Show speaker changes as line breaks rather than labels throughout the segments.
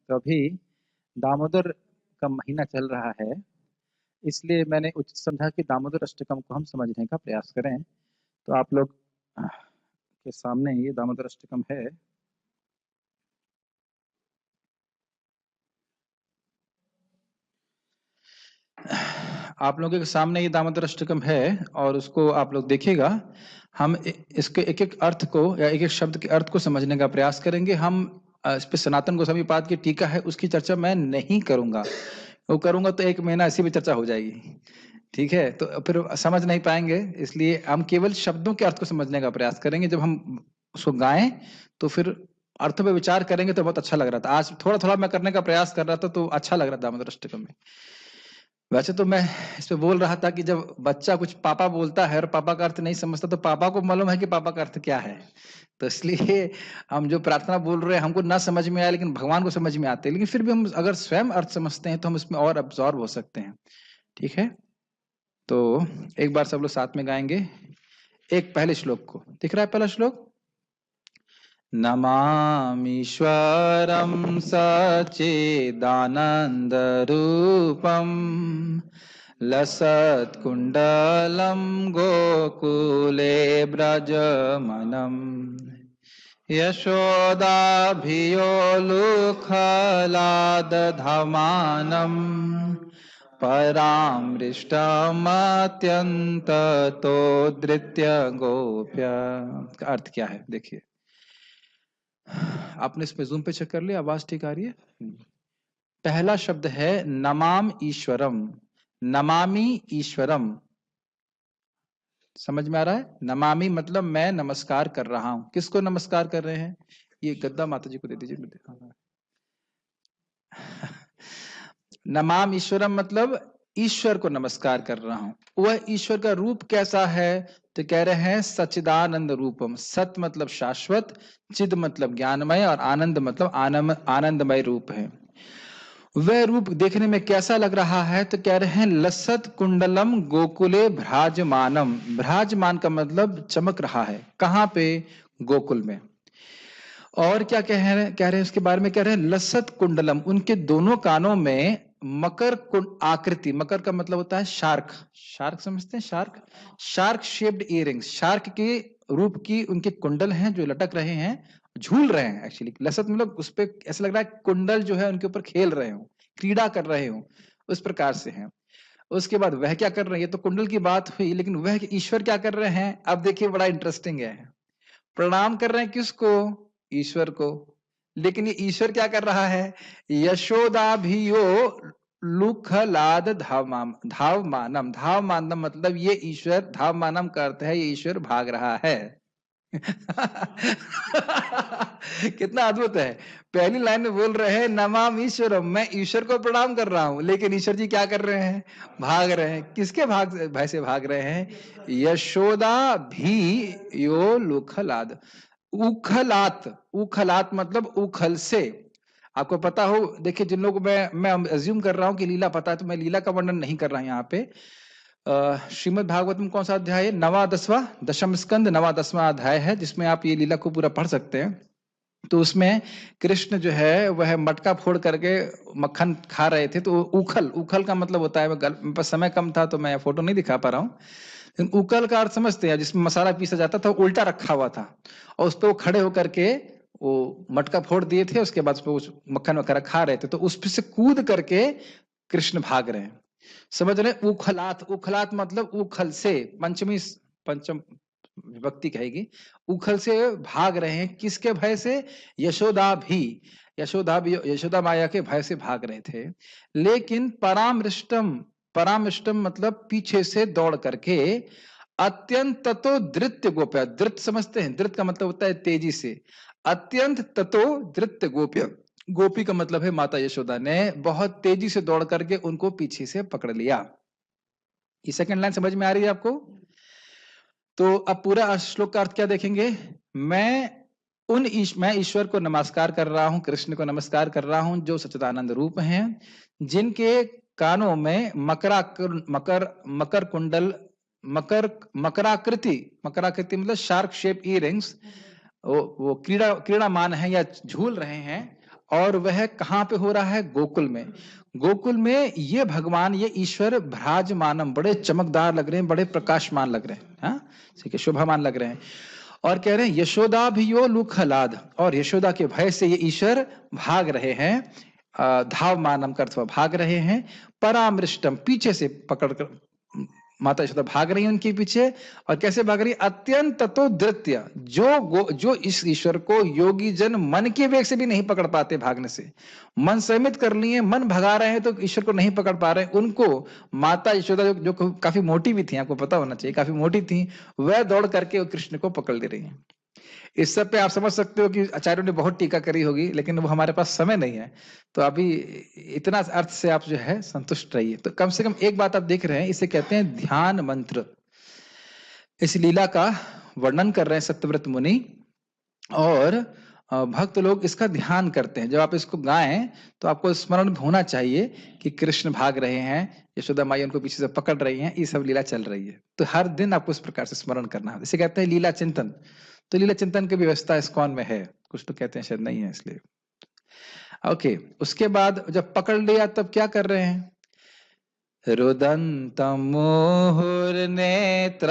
तो अभी दामोदर का महीना चल रहा है, इसलिए मैंने उचित समझा कि दामोदर अष्टकम को हम समझने का प्रयास करें। तो आप लोग के सामने ये दामोदर अष्टकम है। आप लोगों के सामने ये दामोदर अष्टकम है और उसको आप लोग देखिएगा। हम इसके एक एक अर्थ को या एक एक शब्द के अर्थ को समझने का प्रयास करेंगे। हम इस पे सनातन गोस्वामी पाद की टीका है, उसकी चर्चा मैं नहीं करूंगा। वो करूंगा तो 1 महीना ऐसी भी चर्चा हो जाएगी, ठीक है? तो फिर समझ नहीं पाएंगे, इसलिए हम केवल शब्दों के अर्थ को समझने का प्रयास करेंगे। जब हम उसको गाएं तो फिर अर्थों पे विचार करेंगे तो बहुत अच्छा लग रहा था। आज थोड़ा थोड़ा मैं करने का प्रयास कर रहा था तो अच्छा लग रहा था दामोदर अष्टकम में। वैसे तो मैं इस पे बोल रहा था कि जब बच्चा कुछ पापा बोलता है और पापा का अर्थ नहीं समझता तो पापा को मालूम है कि पापा का अर्थ क्या है। तो इसलिए हम जो प्रार्थना बोल रहे हैं हमको ना समझ में आया, लेकिन भगवान को समझ में आते हैं। लेकिन फिर भी हम अगर स्वयं अर्थ समझते हैं तो हम इसमें और अब्सॉर्ब हो सकते हैं, ठीक है? तो एक बार सब लोग साथ में गाएंगे एक पहले श्लोक को। दिख रहा है पहला श्लोक? नमामीश्वरं सच्चिदानन्दरूपम् लसत्कुण्डलं गोकुले व्रजमनम् यशोदाभियोलुखलादधमानम् परामृष्टमत्यन्ततोद्धृत्य गोप्य। का अर्थ क्या है देखिए। आपने इसमें जूम पे चेक कर लिया, आवाज ठीक आ रही है? पहला शब्द है नमाम ईश्वरम। नमामि ईश्वरम, समझ में आ रहा है? नमामि मतलब मैं नमस्कार कर रहा हूं। किसको नमस्कार कर रहे हैं? ये गद्दा माता जी को दे दीजिए। नमाम ईश्वरम मतलब ईश्वर को नमस्कार कर रहा हूं। वह ईश्वर का रूप कैसा है? तो कह रहे हैं सच्चिदानंद रूपम। सत मतलब शाश्वत, चिद मतलब ज्ञानमय और आनंद मतलब आनंदमय रूप है। वह रूप देखने में कैसा लग रहा है? तो कह रहे हैं लसत कुंडलम गोकुले भ्राजमानम। भ्राजमान का मतलब चमक रहा है। कहां पे? गोकुल में। और क्या कह रहे हैं उसके बारे में? कह रहे हैं लसत कुंडलम, उनके दोनों कानों में मकर कुंड आकृति। मकर का मतलब होता है शार्क। शार्क समझते हैं? Shark, shark shaped earrings. Shark के रूप की उनके कुंडल हैं जो लटक रहे हैं, झूल रहे हैं। एक्चुअली लसत मतलब उस पे ऐसा लग रहा है कुंडल जो है उनके ऊपर खेल रहे हो, क्रीड़ा कर रहे हो, उस प्रकार से हैं। उसके बाद वह क्या कर रहे हैं? ये तो कुंडल की बात हुई, लेकिन वह ईश्वर क्या कर रहे हैं? अब देखिए बड़ा इंटरेस्टिंग है। प्रणाम कर रहे हैं किसको? ईश्वर को। लेकिन ये ईश्वर क्या कर रहा है? यशोदाभियो लुखलाद धावमानम। धावमानम मतलब ये ईश्वर, धावमानम का अर्थ है ये ईश्वर भाग रहा है। कितना अद्भुत है। पहली लाइन में बोल रहे हैं नमाम ईश्वरम, मैं ईश्वर को प्रणाम कर रहा हूं, लेकिन ईश्वर जी क्या कर रहे हैं? भाग रहे हैं। किसके भय से भाग रहे हैं? यशोदा भी यो लुखलाद। उखलात, उखलात मतलब उखल से। आपको पता हो, देखिए जिन लोगों को मैं अज्यूम कर रहा हूं कि लीला पता है, तो मैं लीला का वर्णन नहीं कर रहा हूं यहाँ पे। श्रीमद् भागवत में कौन सा अध्याय है? 9वां 10वां, दशम स्कंद 9वां 10वां अध्याय है, जिसमें आप ये लीला को पूरा पढ़ सकते हैं। तो उसमें कृष्ण जो है वह मटका फोड़ करके मक्खन खा रहे थे। तो उखल, उखल का मतलब होता है, मेरे पास समय कम था तो मैं फोटो नहीं दिखा पा रहा हूँ। उकल का अर्थ समझते हैं? जिसमें मसाला पीसा जाता था, उल्टा रखा हुआ था और उस पर वो खड़े होकर के वो मटका फोड़ दिए थे। उसके बाद उस मक्खन वगैरह खा रहे थे, तो उस पर से कूद करके कृष्ण भाग रहे हैं। समझ रहे? उखलात, उखलात मतलब उखल से, पंचम विभक्ति कहेगी। उखल से भाग रहे हैं। किसके भय से? यशोदा भी, यशोदा माया के भय से भाग रहे थे। लेकिन परामृष्टम, परामृष्टम मतलब पीछे से दौड़ करके, अत्यंत ततो धृत्य गोप्य। धृत समझते हैं? धृत का मतलब होता है तेजी से। अत्यंत ततो धृत्य गोप्य, गोपी का मतलब है माता यशोदा ने बहुत तेजी से दौड़ करके उनको पीछे से पकड़ लिया। ये सेकंड लाइन समझ में आ रही है आपको? तो अब पूरा श्लोक का अर्थ क्या देखेंगे? मैं ईश्वर को नमस्कार कर रहा हूं, कृष्ण को नमस्कार कर रहा हूं जो सच्चिदानंद रूप हैं, जिनके कानों में मकर कुंडल, मकराकृति मतलब शार्क शेप इयरिंग्स वो क्रीड़ामान है या झूल रहे हैं। और वह कहाँ पे हो रहा है? गोकुल में। गोकुल में ये भगवान, ये ईश्वर भ्राजमानम, बड़े चमकदार लग रहे हैं, बड़े प्रकाशमान लग रहे हैं, हाँ, ठीक है, शोभामान लग रहे हैं। और कह रहे हैं यशोदा भी यो लुखलाद, और यशोदा के भय से ये ईश्वर भाग रहे हैं। धावमानम का अर्थ हुआ भाग रहे हैं। परामृष्टम, पीछे से पकड़कर माता यशोदा भाग रही है उनके पीछे। और कैसे भाग रही है? अत्यंत तो धृत्य, जो इस ईश्वर को योगी जन मन के वेग से भी नहीं पकड़ पाते भागने से, मन संयमित कर लिए, मन भगा रहे हैं तो ईश्वर को नहीं पकड़ पा रहे, उनको माता यशोदा जो काफी मोटी भी थी, आपको पता होना चाहिए, काफी मोटी थी, वह दौड़ करके कृष्ण को पकड़ ले रही है। इस सब पे आप समझ सकते हो कि आचार्यों ने बहुत टीका करी होगी, लेकिन वो हमारे पास समय नहीं है, तो अभी इतना अर्थ से आप जो है संतुष्ट रहिए। तो कम से कम एक बात आप देख रहे हैं, इसे कहते हैं ध्यान मंत्र। इस लीला का वर्णन कर रहे हैं सत्यव्रत मुनि, और भक्त लोग इसका ध्यान करते हैं। जब आप इसको गाएं तो आपको स्मरण होना चाहिए कि कृष्ण भाग रहे हैं, यशोदा माई उनको पीछे से पकड़ रही हैं, ये सब लीला चल रही है। तो हर दिन आपको इस प्रकार से स्मरण करना है। इसे कहते हैं लीला चिंतन। तो लीला चिंतन की व्यवस्था इस्कॉन में है, कुछ तो कहते हैं शायद नहीं है, इसलिए ओके। उसके बाद जब पकड़ लिया तब क्या कर रहे हैं? रुदन्तं मुहुर्नेत्र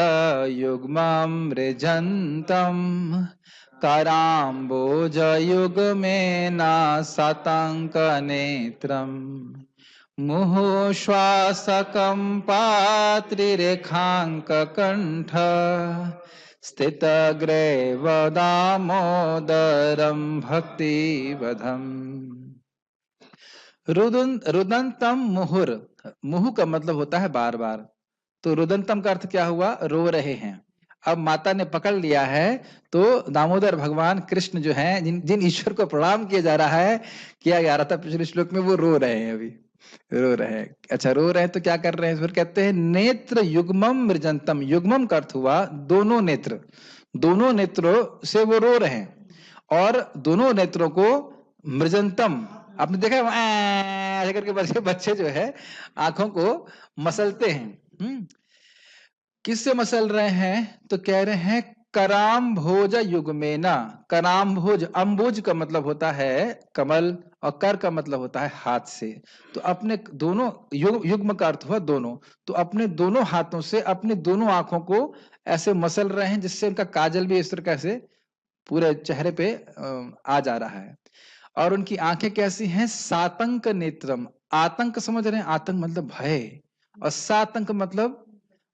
युग्मं मृजन्तं कराम्बोजयुग्मेन सातङ्कनेत्रम् मुहुश्वासकम्पात्रिरेखाङ्ककण्ठ स्थितग्रेव दामोदरं भक्तिवधम्। रुदंतम मुहुर, मुहु का मतलब होता है बार बार, तो रुदंतम का अर्थ क्या हुआ? रो रहे हैं। अब माता ने पकड़ लिया है, तो दामोदर भगवान कृष्ण जो हैं, जिन ईश्वर को प्रणाम किया जा रहा है, किया जा रहा था पिछले श्लोक में, वो रो रहे हैं, अभी रो रहे हैं। अच्छा, रो रहे हैं तो क्या कर रहे हैं? फिर कहते हैं नेत्र युग्मम मृजंतम। युग्मम का अर्थ हुआ दोनों नेत्र, दोनों नेत्रों से वो रो रहे हैं, और दोनों नेत्रों को मृजंतम, आपने देखा है ऐसे करके बच्चे जो है आंखों को मसलते हैं। किससे मसल रहे हैं? तो कह रहे हैं कराम भोज युग्मेना। कराम भोज, अम्बुज का मतलब होता है कमल, और कर का मतलब होता है हाथ से। तो अपने दोनों, युग्म का अर्थ हुआ दोनों, तो अपने दोनों हाथों से अपनी दोनों आंखों को ऐसे मसल रहे हैं, जिससे उनका काजल भी इस तरह से पूरे चेहरे पे आ जा रहा है। और उनकी आंखें कैसी हैं? सातंक नेत्रम। आतंक समझ रहे हैं? आतंक मतलब भय, और सातंक मतलब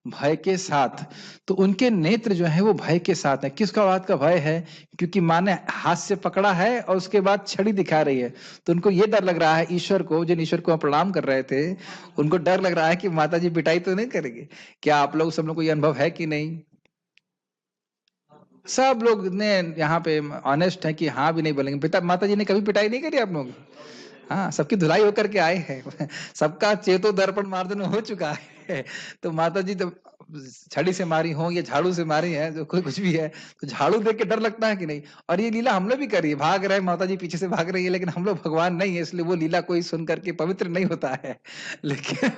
भय के साथ। तो उनके नेत्र जो है वो भय के साथ है। किसका बात का भय है? क्योंकि माँ ने हाथ से पकड़ा है और उसके बाद छड़ी दिखा रही है, तो उनको ये डर लग रहा है, ईश्वर को, जिन ईश्वर को प्रणाम कर रहे थे, उनको डर लग रहा है कि माता जी पिटाई तो नहीं करेंगे। क्या आप लोग सब लोग को ये अनुभव है कि नहीं? सब लोग ने यहाँ पे ऑनेस्ट है कि हाँ भी नहीं बोलेंगे। पिता माता जी ने कभी पिटाई नहीं करी आप लोग? हाँ, सबकी धुलाई होकर के आए हैं। सबका चेतो दर्पण मार्जन हो चुका है। तो माता जी तो छड़ी से मारी हो या झाड़ू से मारी है, जो कोई कुछ भी है, तो झाड़ू देख के डर लगता है कि नहीं? और ये लीला हमने भी करी है, भाग रहे माता जी पीछे से भाग रही है, लेकिन हम लोग भगवान नहीं है, इसलिए वो लीला कोई सुन करके पवित्र नहीं होता है। लेकिन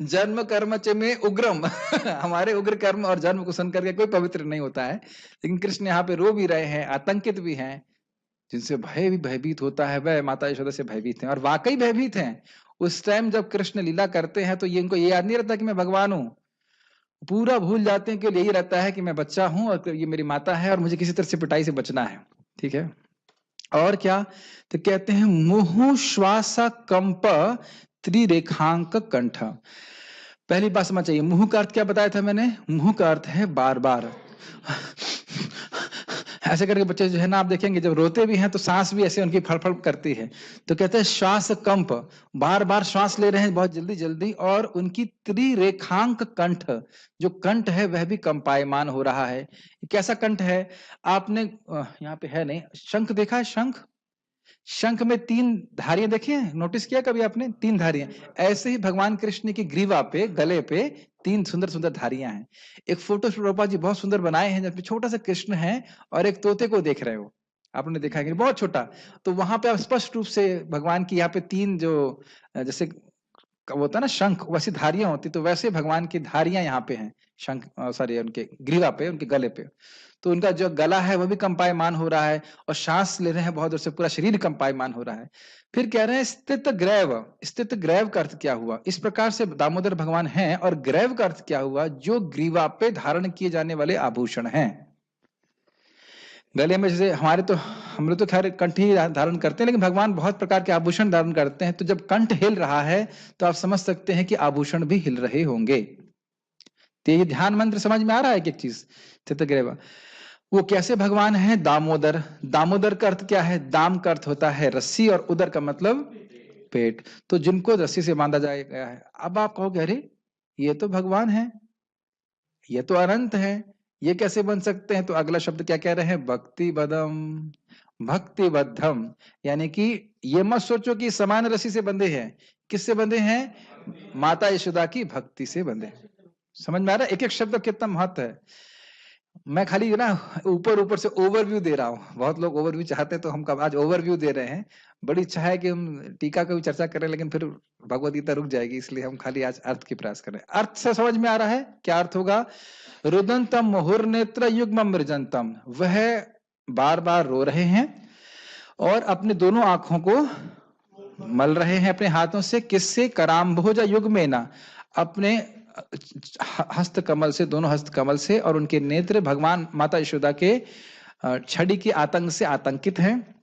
जन्म कर्म च में उग्रम, हमारे उग्र कर्म और जन्म को सुन करके कोई पवित्र नहीं होता है। लेकिन कृष्ण यहाँ पे रो भी रहे हैं, आतंकित भी हैं, जिनसे भय भी भयभीत होता है, वह माता यशोदा से भयभीत हैं, और वाकई भयभीत हैं। उस टाइम जब कृष्ण लीला करते हैं तो ये इनको ये याद नहीं रहता कि मैं भगवान हूँ, पूरा भूल जाते हैं कि यही रहता है कि मैं बच्चा हूं और ये मेरी माता है और मुझे किसी तरह से पिटाई से बचना है। ठीक है, और क्या? तो कहते हैं मुहु श्वासा कंप त्रिरेखांक कंठ। पहली बात समझ चाहिए, मुंह का अर्थ क्या बताया था मैंने? मुंह का अर्थ है बार बार ऐसे करके बच्चे जो है ना, आप देखेंगे जब रोते भी हैं तो सांस भी ऐसे उनकी फड़फड़ करती है। तो कहते हैं श्वास कंप, बार बार श्वास ले रहे हैं बहुत जल्दी जल्दी, और उनकी त्रिरेखांक कंठ, जो कंठ है वह भी कंपायमान हो रहा है। कैसा कंठ है? आपने यहाँ पे है नहीं, शंख देखा है? शंख, शंख में 3 धारियां देखी हैं? नोटिस किया कभी आपने? 3 धारियां। ऐसे ही भगवान कृष्ण की ग्रीवा पे, गले पे 3 सुंदर सुंदर धारियां हैं। एक फोटो प्रभुपाद जी बहुत सुंदर बनाए हैं, जिसमें छोटा सा कृष्ण है और एक तोते को देख रहे हो, आपने देखा है कि बहुत छोटा। तो वहां पे आप स्पष्ट रूप से भगवान की यहाँ पे 3 जो जैसे वो होता है ना शंख, वैसी धारियां होती, तो वैसे भगवान की धारियां यहाँ पे हैं, शंख सॉरी उनके ग्रीवा पे, उनके गले पे। तो उनका जो गला है वह भी कंपायमान हो रहा है, और सांस ले रहे हैं बहुत देर से, पूरा शरीर कंपायमान हो रहा है। फिर कह रहे हैं स्थित ग्रैव। स्थित ग्रैव का अर्थ क्या हुआ? इस प्रकार से दामोदर भगवान हैं, और ग्रैव का अर्थ क्या हुआ? जो ग्रीवा पे धारण किए जाने वाले आभूषण हैं। गले में जैसे हमारे तो, हम लोग तो खैर कंठ ही धारण करते हैं, लेकिन भगवान बहुत प्रकार के आभूषण धारण करते हैं। तो जब कंठ हिल रहा है तो आप समझ सकते हैं कि आभूषण भी हिल रहे होंगे। तो ये ध्यान मंत्र समझ में आ रहा है कि एक चीज स्थित ग्रैव वो कैसे भगवान है? दामोदर। दामोदर का अर्थ क्या है? दाम का अर्थ होता है रस्सी, और उदर का मतलब पेट। तो जिनको रस्सी से बांधा गया है। अब आप कहोगे अरे ये तो भगवान है, ये तो अनंत है, ये कैसे बन सकते हैं? तो अगला शब्द क्या कह रहे हैं? भक्ति बदम, भक्ति बद्धम। यानी कि ये मत सोचो कि समान रस्सी से बंधे हैं। किससे बंधे हैं? माता यशोदा की भक्ति से बंधे। समझ में आ रहा है एक एक शब्द कितना महत्व है? मैं खाली ना ऊपर ऊपर से ओवरव्यू दे रहा हूँ। बहुत लोग ओवरव्यू चाहते हैं, तो हम कब आज ओवरव्यू दे रहे हैं। बड़ी इच्छा है कि हम टीका का भी चर्चा करें, लेकिन फिर भगवद गीता रुक जाएगी, इसलिए हम खाली आज अर्थ की प्रयास कर रहे हैं। अर्थ से समझ में आ रहा है क्या अर्थ होगा? रुदंतम मुहुर नेत्र युग्म मृजंतम। वह बार बार रो रहे हैं और अपने दोनों आंखों को मल रहे हैं अपने हाथों से। किससे? कराम्भोज युग्मेना, अपने हस्त कमल से, दोनों हस्त कमल से। और उनके नेत्र भगवान माता यशोदा के छड़ी के आतंक से आतंकित हैं।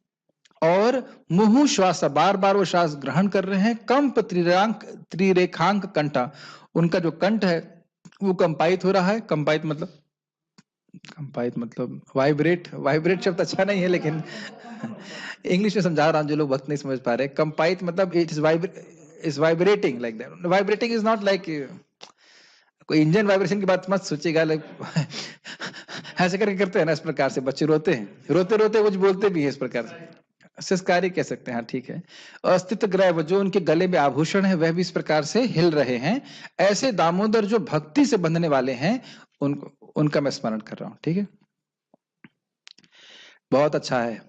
और मुहु श्वास, बार बार वो श्वास ग्रहण कर रहे हैं। कंप त्रिरेखांक कंठा, उनका जो कंठ है वो कंपायित हो रहा है। कंपायित मतलब वाइब्रेट। वाइब्रेट शब्द अच्छा नहीं है, लेकिन इंग्लिश में समझा रहा हूं, जो लोग वक्त नहीं समझ पा रहे। कंपायित मतलब it is vibrating like that. Vibrating is not like कोई इंजन वाइब्रेशन की बात मत सोचिएगा। ऐसे करके करते हैं ना, इस प्रकार से बच्चे रोते हैं, रोते रोते कुछ बोलते भी है इस प्रकार से। संस्कारी कह सकते हैं, हाँ ठीक है। अस्तित्व ग्रह, जो उनके गले में आभूषण है वह भी इस प्रकार से हिल रहे हैं। ऐसे दामोदर जो भक्ति से बंधने वाले हैं, उनका मैं स्मरण कर रहा हूं। ठीक है, बहुत अच्छा है।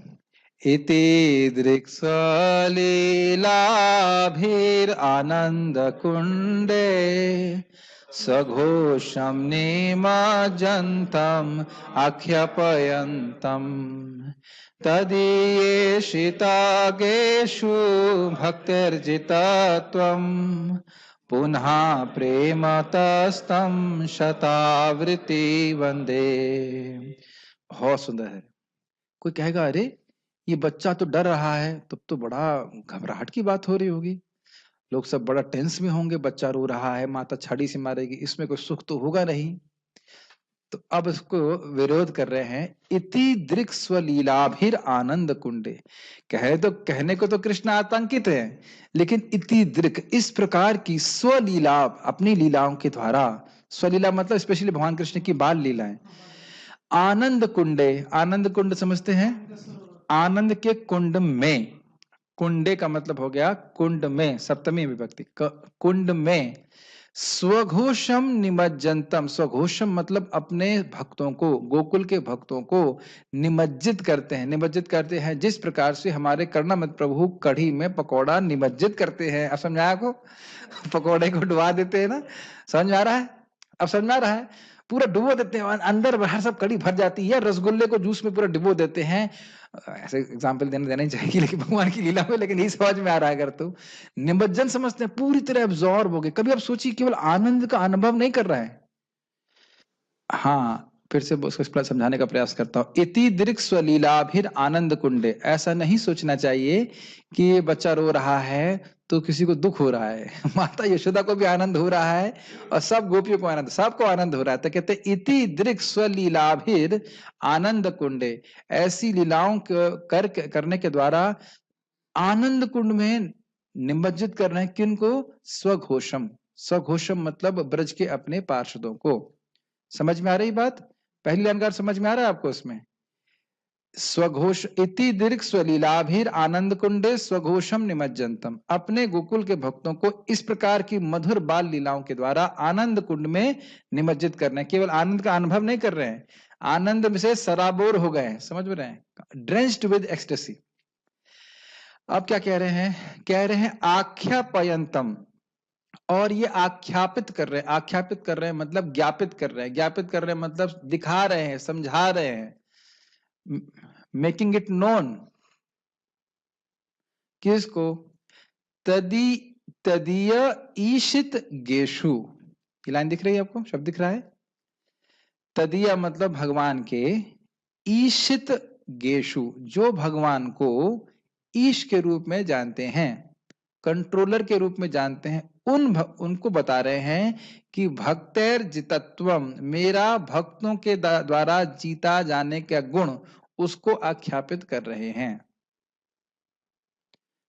इति दृक्सलीलाभिर आनंद कुंडे सघोषम निमज्जन्तम आख्यापयन्तम तदीयेषितागेषु भक्तिर्जितत्वं पुनः प्रेमतस्तं शतावृत्ति वंदे। बहुत सुंदर है। कोई कहेगा अरे ये बच्चा तो डर रहा है, तब तो बड़ा घबराहट की बात हो रही होगी, लोग सब बड़ा टेंस में होंगे, बच्चा रो रहा है, माता छड़ी से मारेगी, इसमें कोई सुख तो होगा नहीं। तो अब इसको विरोध कर रहे हैं। इति दृक् स्वलीलाभिर आनंद कुंडे। कहने को तो कृष्ण आतंकित है, लेकिन इति दृक्, इस प्रकार की स्वलीला, अपनी लीलाओं के द्वारा। स्वलीला मतलब स्पेशली भगवान कृष्ण की बाल लीलाएं। आनंद कुंडे, आनंद कुंड समझते हैं? आनंद के कुंड में, कुंडे का मतलब हो गया कुंड में, सप्तमी विभक्ति, कुंड में। स्वघोषम निमज्जनतम, स्वघोषम मतलब अपने भक्तों को, गोकुल के भक्तों को निमज्जित करते हैं। निमज्जित करते हैं जिस प्रकार से हमारे कर्णामृत प्रभु कढ़ी में पकौड़ा निमज्जित करते हैं। अब समझ आया आपको? पकौड़े को डुबा देते हैं ना, समझ में आ रहा है? अब समझ में आ रहा है? पूरा डुबो देते हैं, अंदर बाहर सब कड़ी भर जाती है। रसगुल्ले को जूस में पूरा डुबो देते हैं। ऐसे एग्जाम्पल देना ही चाहिए, लेकिन भगवान की लीला में, लेकिन यही समझ में आ रहा है। अगर तो निमज्जन समझते हैं, पूरी तरह एब्जॉर्ब हो गए। कभी आप सोचिए, केवल आनंद का अनुभव नहीं कर रहा है। हाँ, फिर से उसको समझाने का प्रयास करता हूँ। इति दृक् स्वलीलाभिर आनंद कुंडे, ऐसा नहीं सोचना चाहिए कि ये बच्चा रो रहा है तो किसी को दुख हो रहा है। माता यशोदा को भी आनंद हो रहा है, और सब गोपियों को आनंद, सबको आनंद हो रहा है। तो कहते इति दृक् स्वलीलाभिर आनंद कुंडे, ऐसी लीलाओं करने के द्वारा आनंद कुंड में निमज्जित कर रहे हैं। किनको? स्वघोषम। स्वघोषम मतलब ब्रज के अपने पार्षदों को। समझ में आ रही बात? पहली अलंकार समझ में आ रहा है आपको? इसमें स्वघोष, इति दीर्घ स्वलीलाभिर आनंद कुंडे स्वघोषम निमज्जनतम, अपने गोकुल के भक्तों को इस प्रकार की मधुर बाल लीलाओं के द्वारा आनंद कुंड में निमज्जित करना है। केवल आनंद का अनुभव नहीं कर रहे हैं, आनंद से सराबोर हो गए हैं। समझ में रहे हैं? Drenched with ecstasy. अब क्या कह रहे हैं? कह रहे हैं आख्यापयंतम, और ये आख्यापित कर रहे हैं। आख्यापित कर रहे हैं मतलब ज्ञापित कर रहे हैं। ज्ञापित कर रहे हैं मतलब दिखा रहे हैं, समझा रहे हैं, मेकिंग इट नोन। किसको? तदी तदीय ईशित गेशु। ये लाइन दिख रही है आपको? शब्द दिख रहा है? तदीय मतलब भगवान के, ईशित गेशु जो भगवान को ईश के रूप में जानते हैं, कंट्रोलर के रूप में जानते हैं, उनको बता रहे हैं कि भक्तेर जितत्वम, मेरा भक्तों के द्वारा जीता जाने का गुण, उसको आख्यापित कर रहे हैं।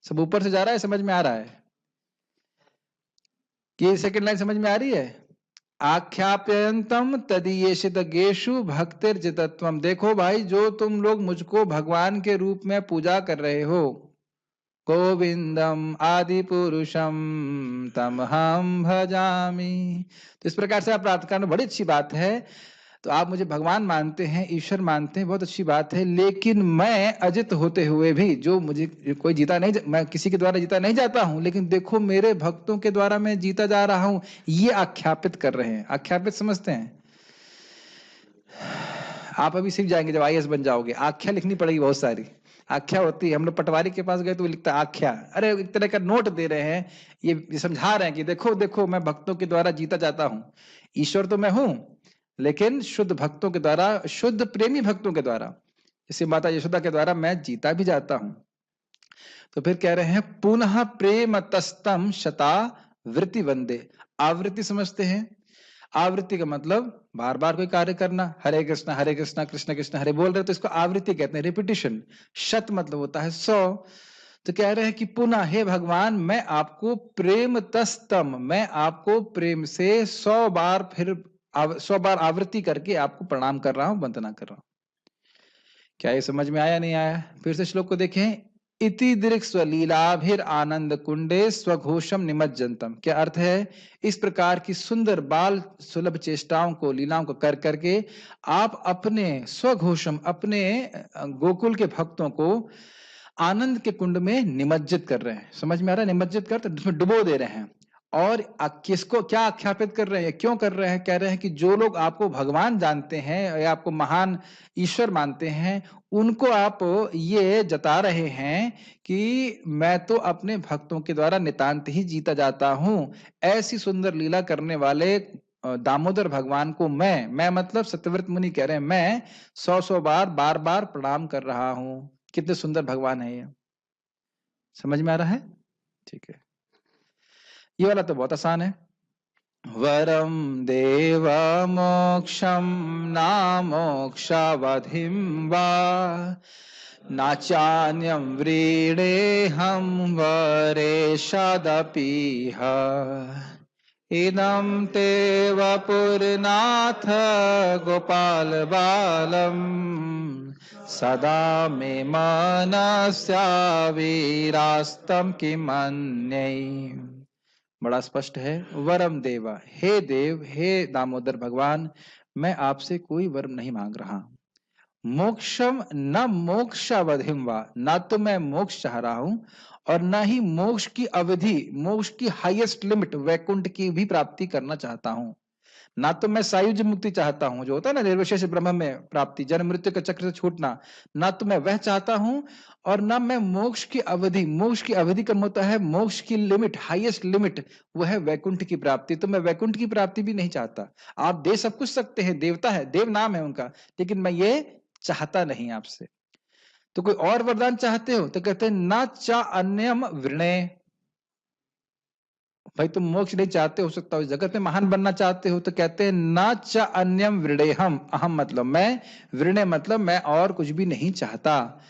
सब ऊपर से जा रहा है, समझ में आ रहा है? कि सेकंड लाइन समझ में आ रही है? आख्याप्यंतम तदीयेशित गेशु भक्तिर्जितत्वम। देखो भाई, जो तुम लोग मुझको भगवान के रूप में पूजा कर रहे हो, गोविंदम आदि पुरुषम तम हम भजामी। तो इस प्रकार से आप प्रार्थना करना बड़ी अच्छी बात है। तो आप मुझे भगवान मानते हैं, ईश्वर मानते हैं, बहुत अच्छी बात है, लेकिन मैं अजित होते हुए भी, जो मुझे कोई जीता नहीं, मैं किसी के द्वारा जीता नहीं जाता हूं, लेकिन देखो मेरे भक्तों के द्वारा मैं जीता जा रहा हूं, ये आख्यापित कर रहे हैं। आख्यापित समझते हैं? आप अभी सीख जाएंगे जब IAS बन जाओगे। आख्या लिखनी पड़ेगी, बहुत सारी आख्या होती है। हम लोग पटवारी के पास गए तो वो लिखता है आख्या। अरे एक तरह का नोट दे रहे हैं, ये समझा रहे हैं कि देखो देखो मैं भक्तों के द्वारा जीता जाता हूं। ईश्वर तो मैं हूं, लेकिन शुद्ध भक्तों के द्वारा, शुद्ध प्रेमी भक्तों के द्वारा, जैसे माता यशोदा के द्वारा मैं जीता भी जाता हूं। तो फिर कह रहे हैं पुनः प्रेम तस्तम शता वृत्ति वंदे। आवृत्ति समझते हैं? आवृत्ति का मतलब बार बार कोई कार्य करना। हरे कृष्णा कृष्ण कृष्ण हरे बोल रहे तो इसको आवृत्ति कहते हैं, रिपीटिशन। शत मतलब होता है 100। तो कह रहे हैं कि पुनः, हे भगवान, मैं आपको प्रेम तस्तम, मैं आपको प्रेम से 100 बार, फिर 100 बार आवृत्ति करके आपको प्रणाम कर रहा हूं, वंदना कर रहा हूं। क्या ये समझ में आया, नहीं आया? फिर से श्लोक को देखें। इति दृक् स्वलीलाभिर आनंद कुंडे स्वघोषम निमज्जनतम। क्या अर्थ है? इस प्रकार की सुंदर बाल सुलभ चेष्टाओं को, लीलाओं को कर करके आप अपने स्वघोषम, अपने गोकुल के भक्तों को आनंद के कुंड में निमज्जित कर रहे हैं। समझ में आ रहा है? निमज्जित करते, उसमें डुबो दे रहे हैं। और किसको क्या आख्यापित कर रहे हैं, क्यों कर रहे हैं? कह रहे हैं कि जो लोग आपको भगवान जानते हैं या आपको महान ईश्वर मानते हैं, उनको आप ये जता रहे हैं कि मैं तो अपने भक्तों के द्वारा नितांत ही जीता जाता हूं। ऐसी सुंदर लीला करने वाले दामोदर भगवान को मैं मतलब सत्यव्रत मुनि कह रहे हैं, मैं 100 बार बार बार प्रणाम कर रहा हूं। कितने सुंदर भगवान है ये। समझ में आ रहा है? ठीक है। ये वाला तो बहुत आसान है। वरम देव मोक्षम ना मोक्षावधिम वा नाचान्यम व्रीडे हम वरेशदपीह इदं ते वपुरनाथ गोपाल बालम सदा मे मनस्यावीरास्तम किमन्यै। बड़ा स्पष्ट है। वरम देवा, हे देव, हे दामोदर भगवान, मैं आपसे कोई वर नहीं मांग रहा। मोक्षम न मोक्षावधिम वा, ना तो मैं मोक्ष चाह रहा हूं और ना ही मोक्ष की अवधि, मोक्ष की हाईएस्ट लिमिट वैकुंठ की भी प्राप्ति करना चाहता हूं। ना तो मैं सायुज मुक्ति चाहता हूं, जो होता है ना निर्विशेष ब्रह्म में प्राप्ति, जन्म मृत्यु के चक्र से छूटना, ना तो मैं वह चाहता हूं, और ना मैं मोक्ष की अवधि, मोक्ष की अवधि कम होता है, मोक्ष की लिमिट, हाईएस्ट लिमिट वो है वैकुंठ की प्राप्ति। तो मैं वैकुंठ की प्राप्ति भी नहीं चाहता। आप दे सब कुछ सकते हैं, देवता है, देव नाम है उनका, लेकिन मैं ये चाहता नहीं आपसे। तो कोई और वरदान चाहते हो? तो कहते हैं ना चा अन्यम वृणे। भाई तुम मोक्ष नहीं चाहते, हो सकता है इस जगत में महान बनना चाहते हो, तो कहते हैं ना च अन्यम वृणेहम। अहम मतलब मैं, वृणे मतलब मैं और कुछ भी नहीं चाहता।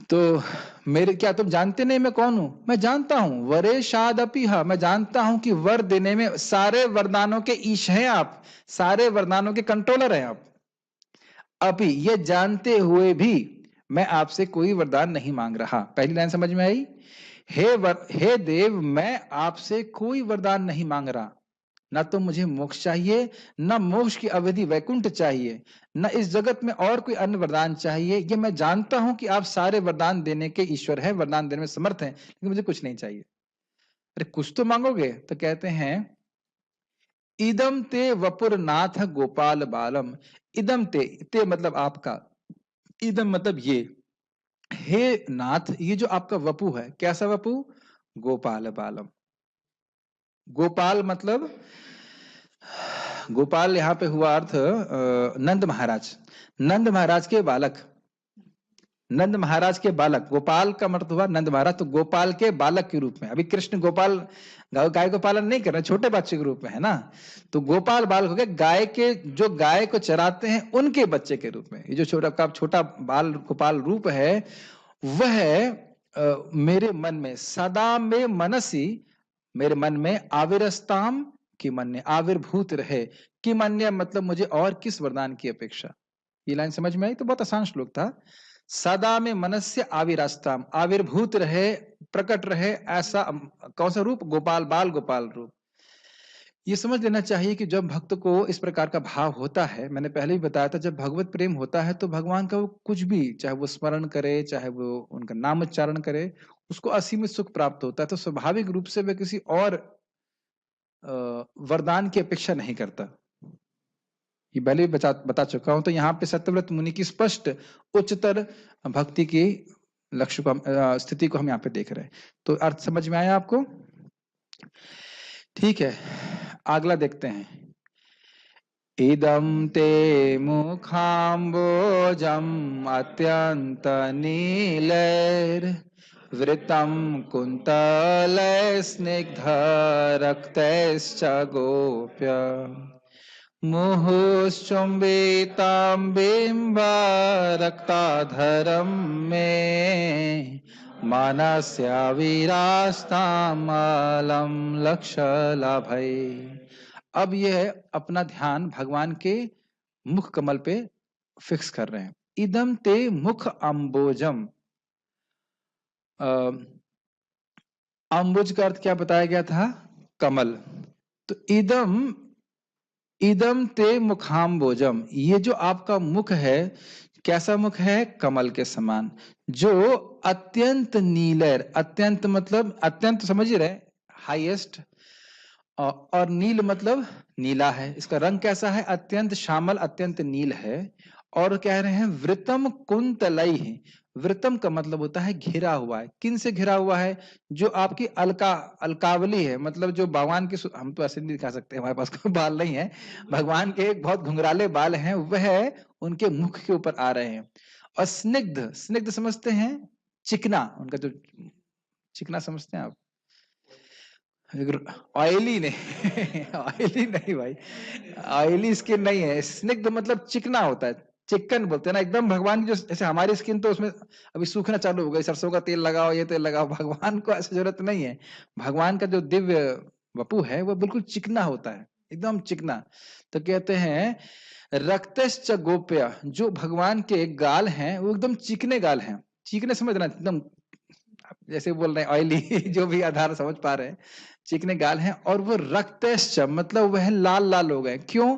तो मेरे, क्या तुम जानते नहीं मैं कौन हूं? मैं जानता हूं। वरे शादपिहा, मैं जानता हूं कि वर देने में, सारे वरदानों के ईश हैं आप, सारे वरदानों के कंट्रोलर हैं आप। अभी ये जानते हुए भी मैं आपसे कोई वरदान नहीं मांग रहा। पहली लाइन समझ में आई? हे देव, मैं आपसे कोई वरदान नहीं मांग रहा। ना तो मुझे मोक्ष चाहिए, ना मोक्ष की अवधि वैकुंठ चाहिए, ना इस जगत में और कोई अन्य वरदान चाहिए। ये मैं जानता हूं कि आप सारे वरदान देने के ईश्वर हैं, वरदान देने में समर्थ हैं, लेकिन मुझे कुछ नहीं चाहिए। अरे कुछ तो मांगोगे। तो कहते हैं इदम ते वपुर नाथ गोपाल बालम। इदम ते मतलब आपका, इदम मतलब ये, हे नाथ ये जो आपका वपु है, कैसा वपु? गोपाल बालम। गोपाल मतलब, गोपाल यहाँ पे हुआ अर्थ नंद महाराज, नंद महाराज के बालक, नंद महाराज के बालक। गोपाल का मतलब हुआ नंद महाराज, तो गोपाल के बालक के रूप में। अभी कृष्ण गोपाल गाय को पालन नहीं कर रहे, छोटे बच्चे के रूप में है ना, तो गोपाल बालक हो गए गाय के, जो गाय को चराते हैं उनके बच्चे के रूप में। ये जो छोटा बाल गोपाल रूप है, वह मेरे मन में सदा में मनसी, मेरे मन में आविरस्ताम की मन आविर्भूत रहे। कि मन मतलब मुझे और किस वरदान की अपेक्षा। ये लाइन समझ में आई? तो बहुत आसान श्लोक था। सदा में मनस्य आविरास्ताम, आविर्भूत रहे, प्रकट रहे, ऐसा कौन सा रूप? गोपाल बाल गोपाल रूप। ये समझ लेना चाहिए कि जब भक्त को इस प्रकार का भाव होता है, मैंने पहले भी बताया था, जब भगवत प्रेम होता है तो भगवान का वो कुछ भी, चाहे वो स्मरण करे, चाहे वो उनका नाम उच्चारण करे, उसको असीमित सुख प्राप्त होता है। तो स्वाभाविक रूप से वह किसी और वरदान की अपेक्षा नहीं करता। ये पहले भी बता चुका हूं। तो यहाँ पे सत्यव्रत मुनि की स्पष्ट उच्चतर भक्ति की लक्ष्य को, स्थिति को हम यहाँ पे देख रहे हैं। तो अर्थ समझ में आया आपको? ठीक है, अगला देखते हैं। इदं ते मुखाम्बोजम् अत्यंत नीलैर्वृतं कुन्तलैः स्निग्ध रक्तैश्च गोप्य मुहुश्चुम्बितां बिम्बरक्ताधरं मे मनस्याविरास्तामलं लक्षलाभै। अब यह अपना ध्यान भगवान के मुख कमल पे फिक्स कर रहे हैं। इदम ते मुख अम्बोजम। अम्बुज का अर्थ क्या बताया गया था? कमल। तो इदम ते मुखाम्बोजम, ये जो आपका मुख है, कैसा मुख है? कमल के समान, जो अत्यंत नीलर, अत्यंत मतलब अत्यंत समझ ही रहे, हाईएस्ट, और नील मतलब नीला है। इसका रंग कैसा है? अत्यंत श्यामल, अत्यंत नील है। और कह रहे हैं वृतम कुंतलई है। वृतम का मतलब होता है घिरा हुआ है। किन से घिरा हुआ है? जो आपकी अलकावली है, मतलब जो भगवान की, हम तो ऐसे नहीं दिखा सकते, हमारे पास कोई बाल नहीं है, भगवान के एक बहुत घुंघराले बाल हैं, वह उनके मुख के ऊपर आ रहे हैं। और स्निग्ध, स्निग्ध समझते हैं? चिकना, उनका जो चिकना समझते हैं आप? ऑयली नहीं ऑयली नहीं भाई, ऑयली स्किन नहीं है। स्निग्ध मतलब चिकना होता है, चिकन बोलते हैं ना एकदम। भगवान की जो, जैसे हमारी स्किन तो उसमें अभी सूखना चालू हो गई, सरसों का तेल लगाओ, ये तेल लगाओ, भगवान को ऐसी जरूरत नहीं है। भगवान का जो दिव्य वपु है वो बिल्कुल चिकना होता है, एकदम चिकना। तो कहते हैं रक्तश्च गोप्य, जो भगवान के गाल हैं वो एकदम चिकने गाल हैं। चिकने समझना, एकदम जैसे बोल रहे हैं ऑयली जो भी आधार समझ पा रहे हैं, चिकने गाल हैं। और वो रक्तश्च मतलब वह लाल लाल हो गए। क्यों?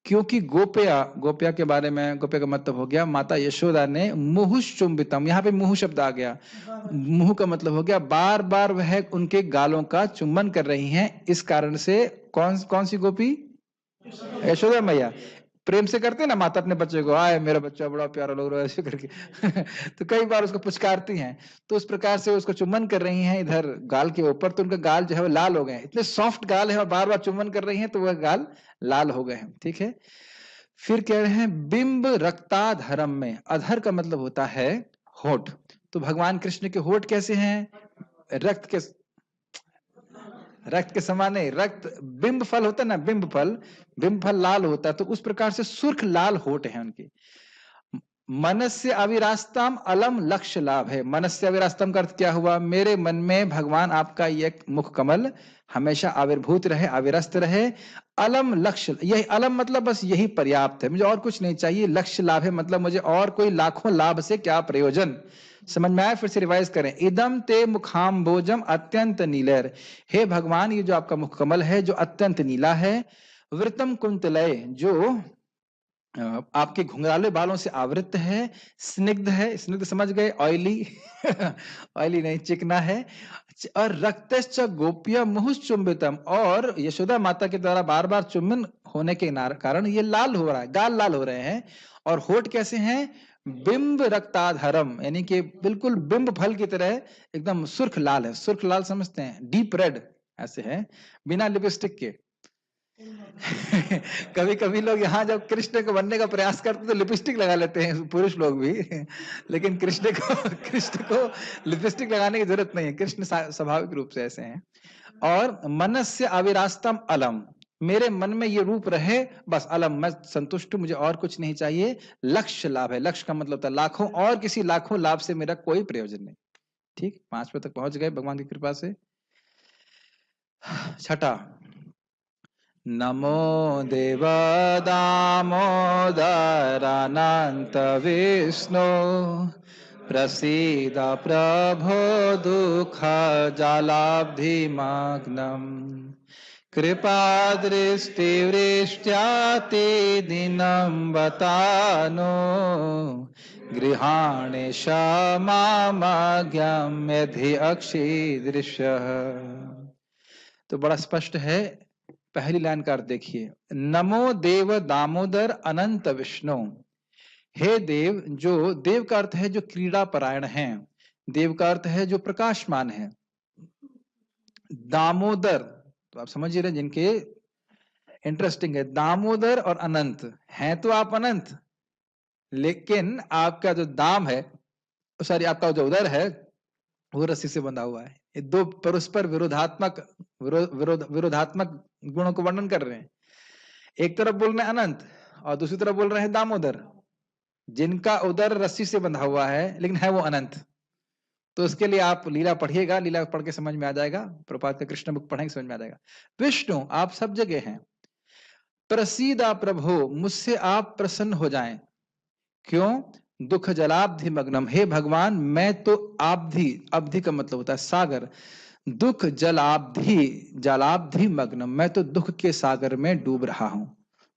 क्योंकि गोपिया, गोपिया के बारे में, गोपिया का मतलब हो गया माता यशोदा ने मुहुश्चुम्बितम, यहाँ पे मुहु शब्द आ गया। मुहु का मतलब हो गया बार बार वह उनके गालों का चुम्बन कर रही हैं। इस कारण से कौन कौन सी गोपी? यशोदा मैया। प्रेम से करते हैं ना माता अपने बच्चे को, आए मेरा बच्चा बड़ा प्यारा लग रहा है ऐसे करके तो कई बार उसको पुचकारती हैं। तो उस प्रकार से उसको चुम्बन कर रही हैं इधर गाल के ऊपर, तो उनका गाल जो है वो लाल हो गए हैं। इतने सॉफ्ट गाल है और बार बार चुम्बन कर रही हैं, तो वह गाल लाल हो गए हैं। ठीक है, फिर कह रहे हैं बिंब रक्ताधरम में। अधर का मतलब होता है होठ। तो भगवान कृष्ण के होठ कैसे हैं? रक्त के, रक्त के समान नहीं, रक्त बिंब फल होता है ना, बिंब फल, बिंब फल लाल होता है, तो उस प्रकार से सुर्ख लाल होठ है उनके। मनस्य अविरास्ताम अलम लक्ष्य लाभ है। मनस्य अविरास्ताम का अर्थ क्या हुआ? मेरे मन में भगवान आपका ये मुख कमल हमेशा आविर्भूत रहे, अविरस्त रहे। अलम लक्ष्य, यही अलम मतलब बस यही पर्याप्त है, मुझे और कुछ नहीं चाहिए। लक्ष्य लाभ है मतलब मुझे और कोई लाखों लाभ से क्या प्रयोजन। समझ में आया? फिर से रिवाइज करें। इदम ते मुखाम्बोजम अत्यंत नीलर, हे भगवान ये जो आपका मुख कमल है जो अत्यंत नीला है। वृतम कुंतलय, जो आपके घुंघराले बालों से आवृत है, स्निग्ध समझ गए, ऑयली ऑयली नहीं, चिकना है, और रक्तश्च गोप्य मुहुश्चुंबितम, और यशोदा माता के द्वारा बार बार चुम्बन होने के कारण ये लाल हो रहा है, गाल लाल हो रहे हैं। और होठ कैसे हैं? बिंब रक्ताधरम, यानी कि बिल्कुल बिंब फल की तरह एकदम सुर्ख लाल है। सुर्ख लाल समझते हैं, डीप रेड ऐसे है, बिना लिपस्टिक के। कभी कभी लोग यहाँ जब कृष्ण को बनने का प्रयास करते तो लिपस्टिक लगा लेते हैं, पुरुष लोग भी। लेकिन कृष्ण को लिपस्टिक लगाने की जरूरत नहीं है, कृष्ण स्वाभाविक रूप से ऐसे हैं। और मनस्य अविरास्तम अलम, मेरे मन में ये रूप रहे बस, अलम, मैं संतुष्ट हूं, मुझे और कुछ नहीं चाहिए। लक्ष्य लाभ है, लक्ष्य का मतलब होता है लाखों, और किसी लाखों लाभ से मेरा कोई प्रयोजन नहीं। ठीक, 5 तक पहुंच गए भगवान की कृपा से। छठा, नमो देव दामोदरानंत विष्णु, प्रसीद प्रभो दुख जलाब्धिमग्नम्, कृपा दृष्टि वृष्ट्याति दिनं बतानो, गृहाणे क्षमामज्ञं यदि अक्षीदृशः। तो बड़ा स्पष्ट है, पहली लाइन का अर्थ देखिए, नमो देव दामोदर अनंत विष्णु, हे देव, जो देव का अर्थ है जो क्रीड़ा परायण है, देव का अर्थ है जो प्रकाशमान है, दामोदर तो आप समझ ही रहे, जिनके इंटरेस्टिंग है, दामोदर और अनंत हैं तो आप अनंत, लेकिन आपका जो दाम है, सॉरी आपका जो उदर है वो रस्सी से बंधा हुआ है। ये दो परस्पर विरोधात्मक गुणों को वर्णन कर रहे हैं। एक तरफ बोल रहे हैं अनंत और दूसरी तरफ बोल रहे हैं दामोदर, जिनका उदर रस्सी से बंधा हुआ है लेकिन है वो अनंत। तो उसके लिए आप लीला पढ़िएगा, लीला पढ़ के समझ में आ जाएगा, प्रभुपाद का कृष्ण बुक पढ़ेंगे समझ में आ जाएगा। विष्णु आप सब जगह हैं, प्रसीदा प्रभो, मुझसे आप प्रसन्न हो जाएं। क्यों? दुख जलाब्धि मग्नम, हे भगवान मैं तो आब्धि, अब्धि का मतलब होता है सागर, दुख जलाब्धि मग्नम, मैं तो दुख के सागर में डूब रहा हूं,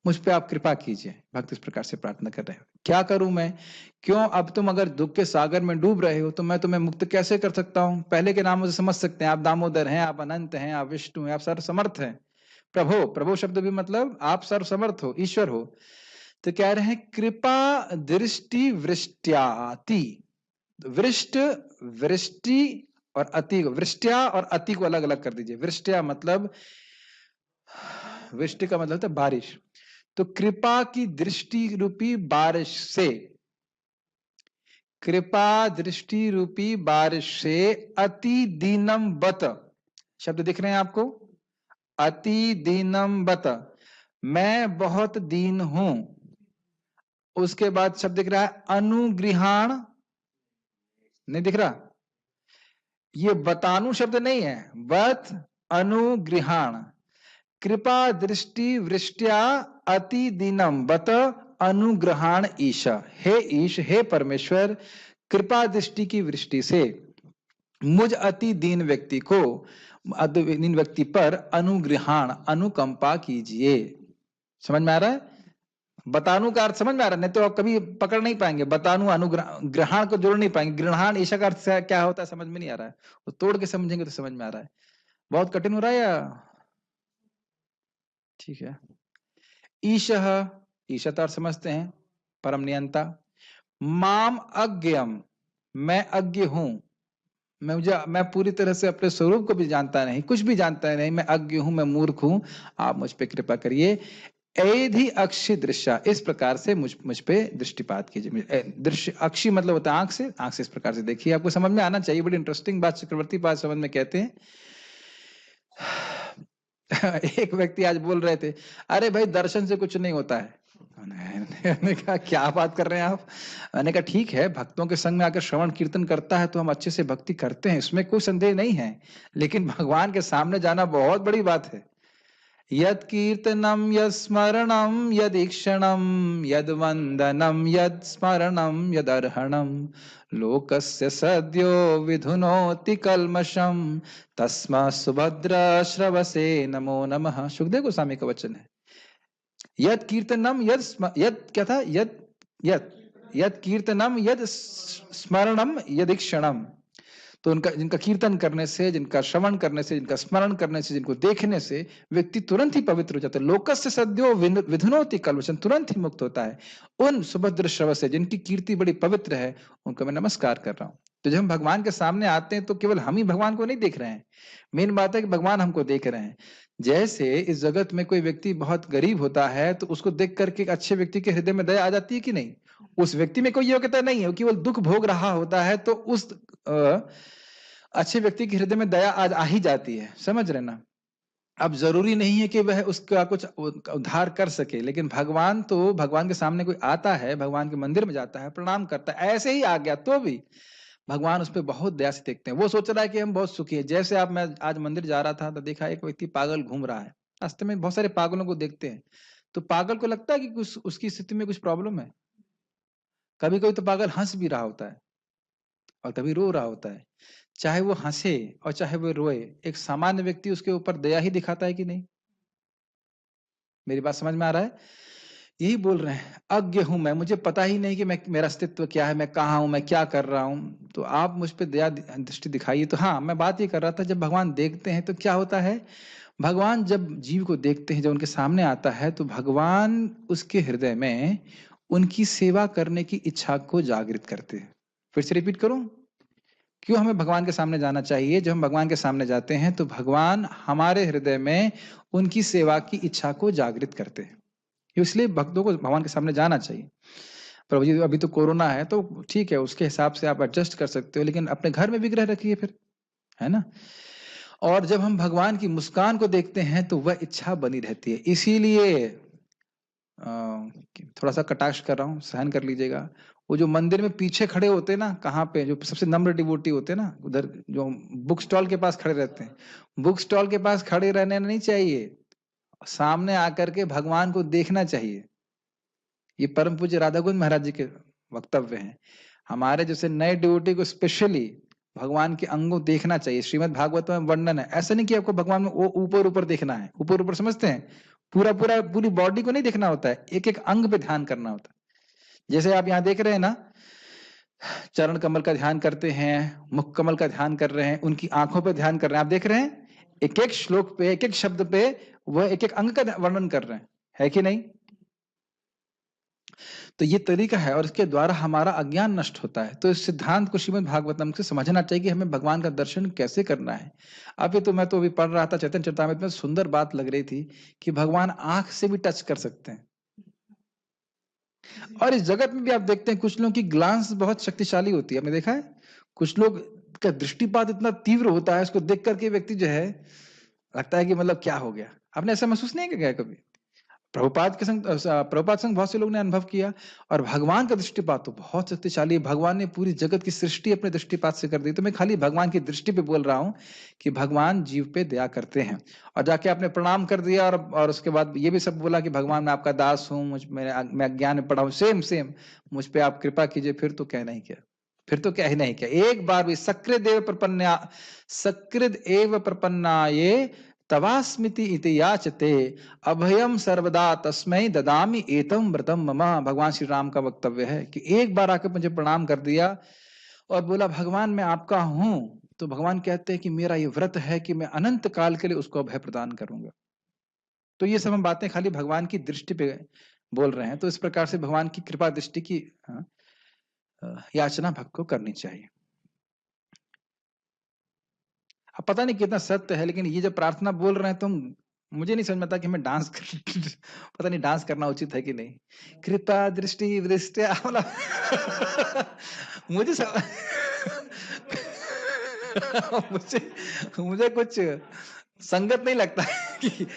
मुझ पे आप कृपा कीजिए। भक्त इस प्रकार से प्रार्थना कर रहे हो, क्या करूं मैं? क्यों? अब तुम अगर दुख के सागर में डूब रहे हो तो मैं तुम्हें मुक्त कैसे कर सकता हूं? पहले के नामों से समझ सकते हैं, आप दामोदर हैं, आप अनंत हैं, आप विष्णु हैं, आप सर्वसमर्थ हैं। प्रभो, प्रभो शब्द भी मतलब आप सर्वसमर्थ हो, ईश्वर हो। तो कह रहे हैं कृपा दृष्टि वृष्ट्याति, वृष्ट, वृष्टि और अति, वृष्ट्या और अति को अलग अलग कर दीजिए। वृष्ट्या मतलब, वृष्टि का मतलब होता है बारिश, तो कृपा की दृष्टि रूपी बारिश से, कृपा दृष्टि रूपी बारिश से, अति दीनम बत, शब्द दिख रहे हैं आपको, अति दीनम बत, मैं बहुत दीन हूं। उसके बाद शब्द दिख रहा है अनुगृहाण, नहीं दिख रहा, ये बतानु शब्द नहीं है, बत अनुगृहाण, कृपा दृष्टि वृष्ट्या अति दीनम बत अनुग्रहाण ईश, हे ईश, हे परमेश्वर, कृपा दृष्टि की वृष्टि से मुझ अति दीन व्यक्ति को, दीन व्यक्ति पर अनुग्रहाण, अनुकंपा कीजिए। समझ में आ रहा है? बतानु का अर्थ समझ में आ रहा है? नहीं तो आप कभी पकड़ नहीं पाएंगे, बतानु अनुग्रहण को जोड़ नहीं पाएंगे। ग्रहण ईशा का अर्थ क्या होता है समझ में नहीं आ रहा है, वो तोड़ के समझेंगे तो समझ में आ रहा है। बहुत कठिन हो रहा है या ठीक है? ईशः, ईशा तो अर्थ समझते हैं, परम नियंता। माम अज्ञम, मैं अज्ञ हूं, मैं पूरी तरह से अपने स्वरूप को भी जानता नहीं, कुछ भी जानता नहीं, मैं अज्ञ हूं, मैं मूर्ख हूं, आप मुझ पे कृपा करिए। एधि अक्षि दृश्य, इस प्रकार से मुझ पे दृष्टिपात कीजिए। दृश्य, अक्षि मतलब होता है आंख से, आंख से इस प्रकार से देखिए, आपको समझ में आना चाहिए। बड़ी इंटरेस्टिंग बात चक्रवर्ती पाद समझ में कहते हैं। एक व्यक्ति आज बोल रहे थे, अरे भाई दर्शन से कुछ नहीं होता है। मैंने कहा क्या बात कर रहे हैं आप? मैंने कहा ठीक है, भक्तों के संग में आकर श्रवण कीर्तन करता है तो हम अच्छे से भक्ति करते हैं, इसमें कोई संदेह नहीं है, लेकिन भगवान के सामने जाना बहुत बड़ी बात है। यद कीर्तनम यद स्मरणम यद ईक्षणम यद वंदनम यद स्मरणम यद अर्हणम लोकस्य सद्यो विधुनोति कल्मषम तस्मा सुभद्र श्रवसे नमो नमः। सुखदेव गोस्वामी का वचन है। यद कीर्तनम यद क्या था, यद यद यद कीर्तनम यद स्मरणम यदीक्षणम। तो उनका, जिनका कीर्तन करने से, जिनका श्रवण करने से, जिनका स्मरण करने से, जिनको देखने से व्यक्ति तुरंत ही पवित्र हो जाता है। लोकस्य सद्यो विधुनोति कल्मषं, तुरंत ही मुक्त होता है। उन सुभद्र श्रव से, जिनकी कीर्ति बड़ी पवित्र है, उनको मैं नमस्कार कर रहा हूँ। तो जब हम भगवान के सामने आते हैं तो केवल हम ही भगवान को नहीं देख रहे हैं, मेन बात है कि भगवान हमको देख रहे हैं। जैसे इस जगत में कोई व्यक्ति बहुत गरीब होता है तो उसको देख करके एक अच्छे व्यक्ति के हृदय में दया आ जाती है कि नहीं? उस व्यक्ति में कोई योग्यता नहीं है, वो केवल दुख भोग रहा होता है, तो उस अच्छे व्यक्ति के हृदय में दया आज आ ही जाती है। समझ रहे ना? अब जरूरी नहीं है कि वह उसका कुछ उद्धार कर सके, लेकिन भगवान तो, भगवान के सामने कोई आता है, भगवान के मंदिर में जाता है, प्रणाम करता है, ऐसे ही आ गया तो भी भगवान उस पर बहुत दया से देखते हैं। वो सोच रहा है कि हम बहुत सुखी है। जैसे आप, मैं आज मंदिर जा रहा था तो देखा एक व्यक्ति पागल घूम रहा है। रास्ते में बहुत सारे पागलों को देखते हैं, तो पागल को लगता है कि कुछ उसकी स्थिति में कुछ प्रॉब्लम है। कभी कभी तो पागल हंस भी रहा होता है और कभी रो रहा होता है। चाहे वो हंसे और चाहे वो रोए, एक सामान्य व्यक्ति उसके ऊपर दया ही दिखाता है कि नहीं? मेरी बात समझ में आ रहा है? यही बोल रहे हैं, अज्ञ हूं मैं, मुझे पता ही नहीं कि मैं, मेरा अस्तित्व क्या है, मैं कहाँ हूं, मैं क्या कर रहा हूं, तो आप मुझ पे दया दृष्टि दिखाइए। तो हाँ, मैं बात ये कर रहा था, जब भगवान देखते हैं तो क्या होता है, भगवान जब जीव को देखते हैं, जब उनके सामने आता है, तो भगवान उसके हृदय में उनकी सेवा करने की इच्छा को जागृत करते हैं। फिर से रिपीट करूं, क्यों हमें भगवान के सामने जाना चाहिए? जब हम भगवान के सामने जाते हैं तो भगवान हमारे हृदय में उनकी सेवा की इच्छा को जागृत करते हैं। इसलिए भक्तों को भगवान के सामने जाना चाहिए। प्रभु जी, अभी तो कोरोना है तो ठीक है, उसके हिसाब से आप एडजस्ट कर सकते हो, लेकिन अपने घर में विग्रह रखिए फिर, है ना? और जब हम भगवान की मुस्कान को देखते हैं तो वह इच्छा बनी रहती है। इसीलिए थोड़ा सा कटाक्ष कर रहा हूँ, सहन कर लीजिएगा। वो जो मंदिर में पीछे खड़े होते हैं ना, कहाँ पे, जो सबसे नम्र डिवोटी होते हैं ना, उधर जो बुक स्टॉल के पास खड़े रहते हैं, बुक स्टॉल के पास खड़े रहने नहीं चाहिए, सामने आकर के भगवान को देखना चाहिए। ये परम पूज्य राधा गोविंद महाराज जी के वक्तव्य हैं। हमारे जैसे नए डिवोटी को स्पेशली भगवान के अंगों देखना चाहिए। श्रीमद् भागवत में वर्णन है, ऐसा नहीं कि आपको भगवान में वो ऊपर ऊपर देखना है, ऊपर ऊपर समझते हैं, पूरा पूरा पूरी बॉडी को नहीं देखना होता है, एक एक अंग पे ध्यान करना होता है। जैसे आप यहाँ देख रहे हैं ना, चरण कमल का ध्यान करते हैं, मुख कमल का ध्यान कर रहे हैं, उनकी आंखों पे ध्यान कर रहे हैं, आप देख रहे हैं, एक एक श्लोक पे, एक एक शब्द पे वह एक एक अंग का वर्णन कर रहे हैं, है कि नहीं? तो ये तरीका है और इसके द्वारा हमारा अज्ञान नष्ट होता है। तो इस सिद्धांत को श्रीमद् भागवतम से समझना चाहिए कि हमें भगवान का दर्शन कैसे करना है। अभी तो मैं तो अभी पढ़ रहा था चैतन्य चरितामृत में, सुंदर बात लग रही थी कि भगवान आंख से भी टच कर सकते हैं। और इस जगत में भी आप देखते हैं कुछ लोगों की ग्लांस बहुत शक्तिशाली होती है, आपने देखा है? कुछ लोग का दृष्टिपात इतना तीव्र होता है, उसको देख करके व्यक्ति जो है लगता है कि मतलब क्या हो गया। आपने ऐसा महसूस नहीं किया कभी? प्रभुपाद के संग, प्रभुपाद संग बहुत से लोग ने अनुभव किया। और भगवान का दृष्टिपात तो बहुत शक्तिशाली है। भगवान ने पूरी जगत की सृष्टि अपने दृष्टिपात से कर दी। तो मैं खाली भगवान की दृष्टि पे बोल रहा हूँ कि भगवान जीव पे दया करते हैं। और जाके आपने प्रणाम कर दिया और उसके बाद ये भी सब बोला कि भगवान मैं आपका दास हूँ, मैं अज्ञान में पड़ा हूँ, सेम सेम मुझ पे आप कृपा कीजिए, फिर तो कहना ही क्या, फिर तो क्या ही नहीं क्या। एक बार भी सकृद एव प्रपन्ना ये तवास्मिति इति याचते अभयम सर्वदा तस्मै ददामि एतम व्रतम मम। भगवान श्री राम का वक्तव्य है कि एक बार आके मुझे प्रणाम कर दिया और बोला भगवान मैं आपका हूं, तो भगवान कहते हैं कि मेरा ये व्रत है कि मैं अनंत काल के लिए उसको अभय प्रदान करूंगा। तो ये सब हम बातें खाली भगवान की दृष्टि पे बोल रहे हैं। तो इस प्रकार से भगवान की कृपा दृष्टि की याचना भक्त को करनी चाहिए। अब पता नहीं कितना सत्य है, लेकिन ये जब प्रार्थना बोल रहे हैं तो मुझे नहीं समझ में आता कि हमें डांस कर पता नहीं डांस करना उचित है कि नहीं। कृपा दृष्टि दृष्टिया मतलब मुझे मुझे मुझे कुछ संगत नहीं लगता कि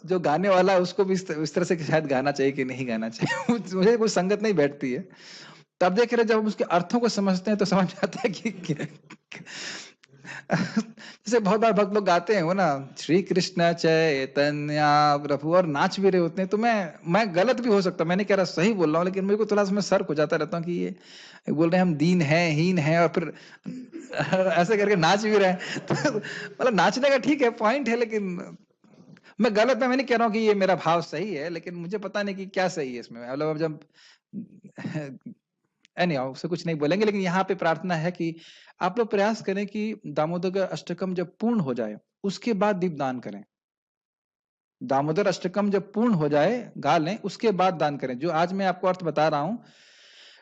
जो गाने वाला है उसको भी इस तरह से शायद गाना चाहिए कि नहीं गाना चाहिए। मुझे कोई संगत नहीं बैठती है। तब देख रहे जब हम उसके अर्थों को समझते हैं तो समझ आता है कि जैसे बहुत बार भक्त लोग गाते हैं वो ना, श्री कृष्ण चैतन्य प्रभु, और नाच भी रहे होते हैं। तो मैं गलत भी हो सकता, मैं नहीं कह रहा सही बोल रहा हूँ, लेकिन मेरे को थोड़ा सा मैं सर्क हो जाता रहता हूँ कि ये बोल रहे हैं हम दीन हैं, हीन हैं, और फिर ऐसे करके नाच भी रहे हैं। तो मतलब नाचने का ठीक है, पॉइंट है, लेकिन मैं गलत मैं नहीं कह रहा हूँ कि ये मेरा भाव सही है, लेकिन मुझे पता नहीं कि क्या सही है इसमें। मतलब अब जब एनीहाउ उससे कुछ नहीं बोलेंगे, लेकिन यहाँ पे प्रार्थना है कि आप लोग प्रयास करें कि दामोदर का अष्टकम जब पूर्ण हो जाए उसके बाद दीपदान करें। दामोदर अष्टकम जब पूर्ण हो जाए गा लें, उसके बाद दान करें। जो आज मैं आपको अर्थ बता रहा हूँ,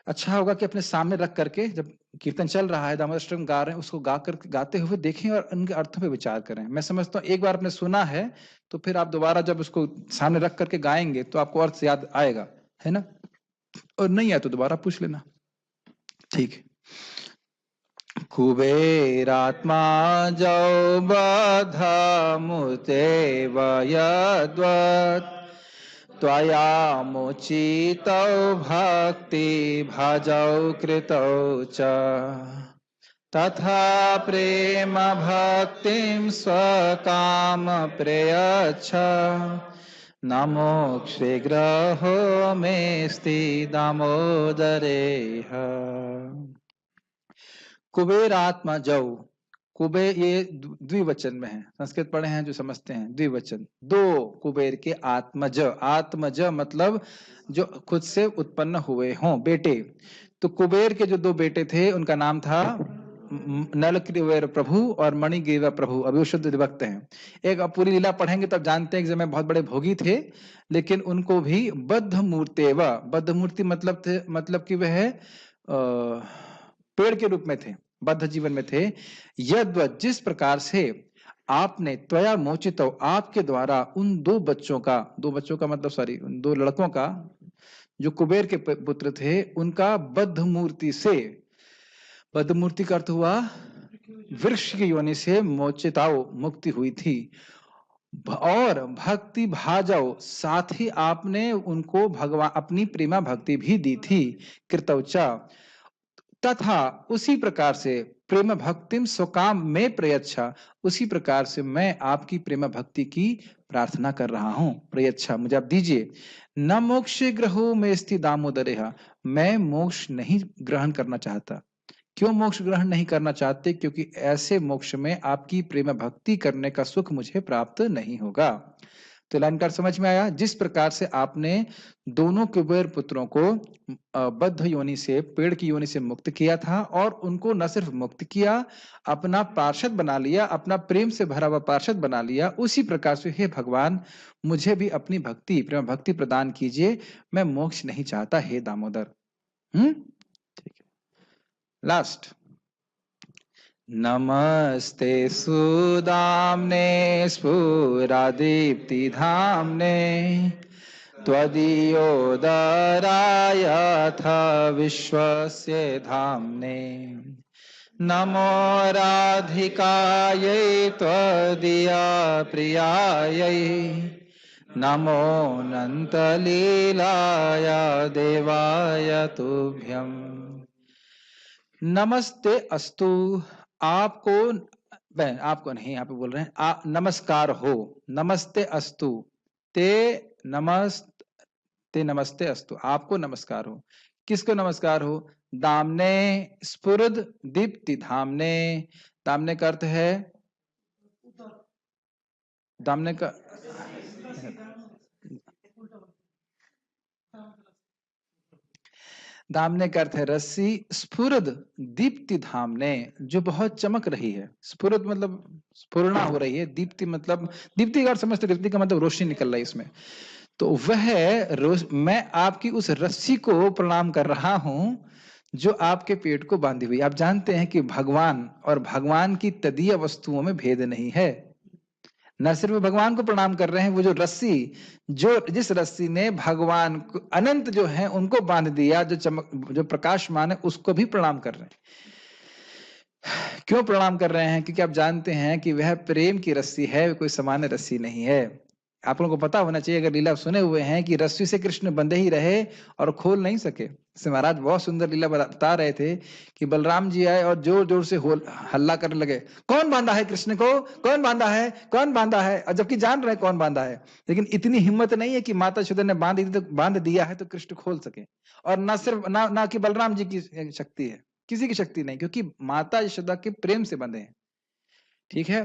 अच्छा होगा कि अपने सामने रख करके जब कीर्तन चल रहा है, दामोदर अष्टकम गा रहे हैं, उसको गा कर गाते हुए देखें और उनके अर्थों पे विचार करें। मैं समझता हूँ एक बार आपने सुना है तो फिर आप दोबारा जब उसको सामने रख करके गाएंगे तो आपको अर्थ याद आएगा, है ना? और नहीं आया तो दोबारा पूछ लेना, ठीक है। कुबेरात्मा जौ बधमुते वयद्वत् त्वया मुचितौ भक्ति भजौ कृतौ च तथा प्रेम भक्तिं स्वकाम प्रयच्छ न मोक्षिग्रहो मेस्ति दामोदरेह। कुबेर आत्मा जौ, कुबेर ये द्विवचन में है, संस्कृत पढ़े हैं जो समझते हैं, द्विवचन। दो कुबेर के आत्मज, आत्मज मतलब जो खुद से उत्पन्न हुए हों बेटे। तो कुबेर के जो दो बेटे थे उनका नाम था नलग्रीव प्रभु और मणिग्रीव प्रभु। अभी वो शुद्ध विभक्त हैं। एक अब पूरी लीला पढ़ेंगे तब जानते हैं कि में बहुत बड़े भोगी थे, लेकिन उनको भी बद्ध मूर्तेव, बद्ध मूर्ति मतलब थे, मतलब कि वह पेड़ के रूप में थे, बद्ध जीवन में थे। यद्वत् जिस प्रकार से आपने त्वया मोचित, आपके द्वारा उन दो बच्चों का मतलब सॉरी उन दो लड़कों का जो कुबेर के पुत्र थे उनका बद्ध मूर्ति से, बद्ध मूर्ति का अर्थ हुआ वृक्ष की योनि से मोचिताओ मुक्ति हुई थी। और भक्ति भाजाओ साथ ही आपने उनको भगवान अपनी प्रेमा भक्ति भी दी थी। कृतौचा तथा उसी प्रकार से प्रेम भक्तिम स्वकाम में प्रयच्छा, उसी प्रकार से मैं आपकी प्रेम भक्ति की प्रार्थना कर रहा हूं। प्रयच्छा मुझे आप दीजिए। न मोक्ष ग्रहो में स्थित दामोदरेहा, मैं मोक्ष नहीं ग्रहण करना चाहता। क्यों मोक्ष ग्रहण नहीं करना चाहते? क्योंकि ऐसे मोक्ष में आपकी प्रेम भक्ति करने का सुख मुझे प्राप्त नहीं होगा। तो लाइन का समझ में आया? जिस प्रकार से आपने दोनों कुबेर पुत्रों को बद्ध योनि से, पेड़ की योनि से मुक्त किया था और उनको न सिर्फ मुक्त किया, अपना पार्षद बना लिया, अपना प्रेम से भरा हुआ पार्षद बना लिया, उसी प्रकार से हे भगवान मुझे भी अपनी भक्ति, प्रेम भक्ति प्रदान कीजिए। मैं मोक्ष नहीं चाहता हे दामोदर। ठीक है, लास्ट। नमस्ते सुदाम्ने स्फुरादीप्तिधाम्ने त्वदीयोदरायथ विश्वस्य धाम्ने नमो राधिकायै त्वदीया प्रियायै नमो अनन्तलीलाय देवाय तुभ्यम्। नमस्ते अस्तु, आपको आपको नहीं, यहाँ पे बोल रहे हैं नमस्कार हो। नमस्ते अस्तु, ते नमस्ते अस्तु, आपको नमस्कार हो। किसको नमस्कार हो? दामने स्फुरद दीप्ति धामने। दामने का अर्थ है, दामने का दामने का अर्थ है रस्सी। स्फुरद दीप्ति धामने, जो बहुत चमक रही है। स्फुरद मतलब स्फुरना हो रही है, दीप्ति मतलब, दीप्ति का अर्थ समझते, दीप्ति का मतलब रोशनी निकल रही है इसमें। तो वह मैं आपकी उस रस्सी को प्रणाम कर रहा हूं जो आपके पेट को बांधी हुई। आप जानते हैं कि भगवान और भगवान की तदीय वस्तुओं में भेद नहीं है। न सिर्फ भगवान को प्रणाम कर रहे हैं, वो जो रस्सी, जिस रस्सी ने भगवान को, अनंत जो है उनको बांध दिया, जो चमक, जो प्रकाशमान है, उसको भी प्रणाम कर रहे हैं। क्यों प्रणाम कर रहे हैं? क्योंकि आप जानते हैं कि वह प्रेम की रस्सी है, कोई सामान्य रस्सी नहीं है। आप लोगों को पता होना चाहिए, अगर लीला सुने हुए हैं, कि रस्सी से कृष्ण बंधे ही रहे और खोल नहीं सके। जैसे महाराज बहुत सुंदर लीला बता रहे थे कि बलराम जी आए और जोर जोर से हल्ला करने लगे, कौन बांधा है कृष्ण को, कौन बांधा है, कौन बांधा है? और जबकि जान रहे कौन बांधा है, लेकिन इतनी हिम्मत नहीं है कि माता यशोदा ने बांध दिया है तो कृष्ण खोल सके। और न सिर्फ ना कि बलराम जी की शक्ति है, किसी की शक्ति नहीं, क्योंकि माता यशोदा के प्रेम से बंधे हैं। ठीक है।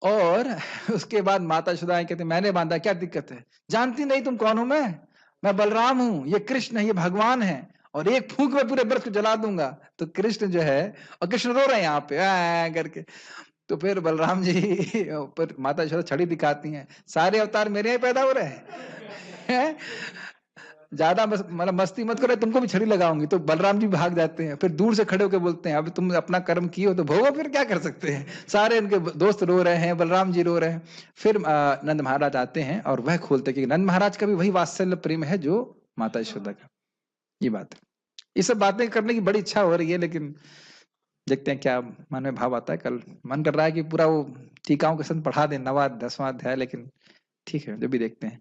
और उसके बाद माता यशोदा आई, कहती मैंने बांधा, क्या दिक्कत है? जानती नहीं तुम कौन हूं? मैं बलराम हूं, ये कृष्ण है, ये भगवान है, और एक फूंक में पूरे व्रत को जला दूंगा। तो कृष्ण जो है, और कृष्ण रो रहे हैं यहाँ पे करके। तो फिर बलराम जी पर माता यशोदा छड़ी दिखाती हैं, सारे अवतार मेरे यहाँ पैदा हो रहे हैं ज्यादा मतलब मस्ती मत करो, तुमको भी छड़ी लगाऊंगी। तो बलराम जी भाग जाते हैं, फिर दूर से खड़े होकर बोलते हैं, अब तुम अपना कर्म किए हो तो भोगो, फिर क्या कर सकते हैं। सारे इनके दोस्त रो रहे हैं, बलराम जी रो रहे हैं। फिर नंद महाराज आते हैं और वह खोलते कि नंद महाराज का भी वही वात्सल्य प्रेम है जो माता यशोदा का। ये बात है। ये सब बातें करने की बड़ी इच्छा हो रही है, लेकिन देखते हैं क्या मन में भाव आता है। कल मन कर रहा है कि पूरा वो टीकाओं के संग पढ़ा दें 9वां 10वां अध्याय, लेकिन ठीक है, जो भी देखते हैं।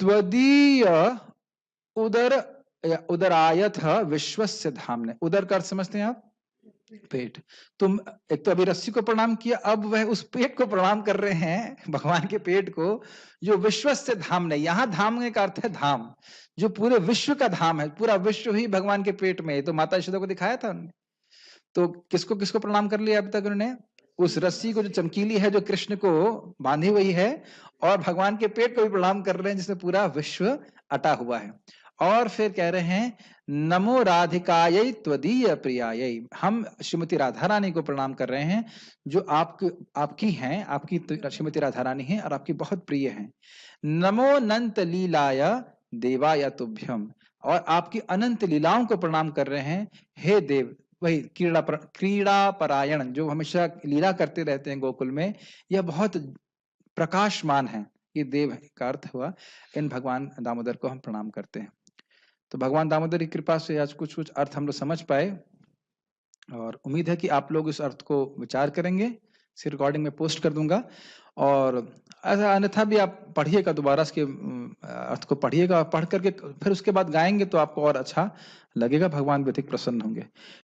त्वदीय उदर उदरायथ विश्वस्य धामने। उदर का अर्थ समझते हैं आप? पेट। तुम एक तो अभी रस्सी को प्रणाम किया, अब वह उस पेट को प्रणाम कर रहे हैं, भगवान के पेट को, जो विश्वस्य धामने। यहाँ धाम का अर्थ है धाम, जो पूरे विश्व का धाम है। पूरा विश्व ही भगवान के पेट में है। तो माता यशोदा को दिखाया था उन्होंने। तो किसको किसको प्रणाम कर लिया अब तक उन्होंने? उस रस्सी को जो चमकीली है, जो कृष्ण को बांधी हुई है, और भगवान के पेट को भी प्रणाम कर रहे हैं, जिसमें पूरा विश्व अटा हुआ है। और फिर कह रहे हैं नमो राधिकायै त्वदीय प्रियायै। हम श्रीमती राधा रानी को प्रणाम कर रहे हैं, जो आपकी हैं, आपकी श्रीमती राधा रानी है और आपकी बहुत प्रिय हैं। नमो अनंत लीलाय देवाय तुभ्यम। और आपकी अनंत लीलाओं को प्रणाम कर रहे हैं, हे देव। वही क्रीड़ा परायण, जो हमेशा लीला करते रहते हैं गोकुल में, यह बहुत प्रकाशमान है। ये देव का अर्थ हुआ। इन भगवान दामोदर को हम प्रणाम करते हैं। तो भगवान दामोदर की कृपा से आज कुछ कुछ अर्थ हम लोग समझ पाए, और उम्मीद है कि आप लोग इस अर्थ को विचार करेंगे। इसे रिकॉर्डिंग में पोस्ट कर दूंगा, और ऐसा अन्यथा भी आप पढ़िएगा, दोबारा इसके अर्थ को पढ़िएगा, और पढ़ करके फिर उसके बाद गाएंगे तो आपको और अच्छा लगेगा, भगवान भी अधिक प्रसन्न होंगे।